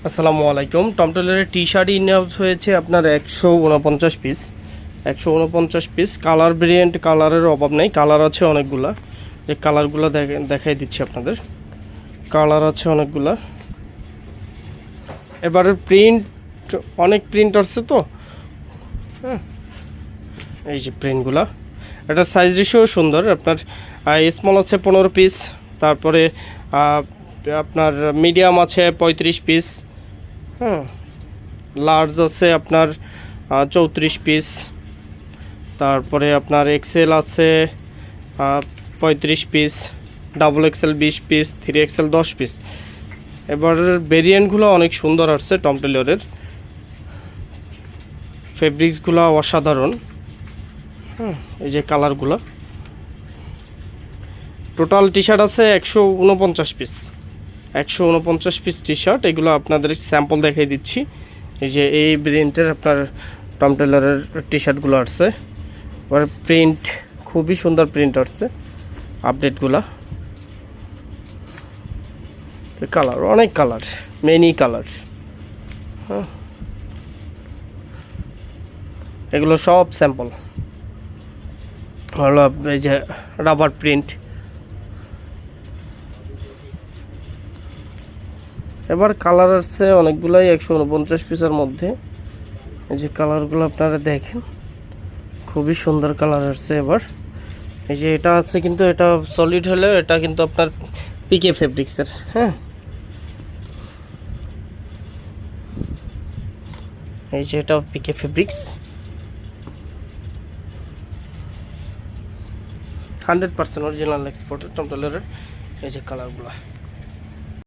আসসালামু আলাইকুম। টম টেলরের টি শার্ট ইন হাউস হয়েছে আপনার 149 পিস। 149 পিস কালার ভেরিয়েন্ট, কালারের অভাব নেই, কালার আছে অনেকগুলা। যে কালারগুলো দেখাই দিচ্ছি আপনাদের, কালার আছে অনেকগুলা। এবারে প্রিন্ট, অনেক প্রিন্ট আসছে তো, হ্যাঁ এই যে প্রিন্টগুলা। এটা সাইজ রেশিও সুন্দর। আপনার স্মল আছে 15 পিস, তারপরে আপনার মিডিয়াম আছে 35 পিস, হ্যাঁ লার্জ আছে আপনার 34 পিস, তারপরে আপনার এক্সেল আছে 35 piece, double XL 20 piece, 3XL 10 piece. এবার ভেরিয়েন্টগুলো অনেক সুন্দর আসছে টম টেলরের, ফেব্রিক্সগুলো অসাধারণ। হ্যাঁ এই যে কালারগুলো। টোটাল টি শার্ট আছে 149 পিস, 149 পিস টি শার্ট। এগুলো আপনাদের স্যাম্পল দেখাই দিচ্ছি। এই যে এই ব্র্যান্ডের আপনার টম টেলরের টি শার্টগুলো আসছে। এবার প্রিন্ট খুবই সুন্দর প্রিন্ট আসছে, আপডেটগুলা। কালার অনেক কালার, মেনি কালার। হ্যাঁ এগুলো সব স্যাম্পল হলো। এই যে রাবার প্রিন্ট। এবার কালার আসছে অনেকগুলাই 149 পিসের মধ্যে। এই যে কালারগুলো আপনারা দেখেন, খুবই সুন্দর কালার আসছে। এবার এই যে এটা আছে, কিন্তু এটা সলিড হলেও এটা কিন্তু আপনার পিকে ফেব্রিক্সের। হ্যাঁ এই যে এটা পিকে ফেব্রিক্স, 100% অরিজিনাল এক্সপোর্টের টম টেলরের। এই যে কালারগুলো।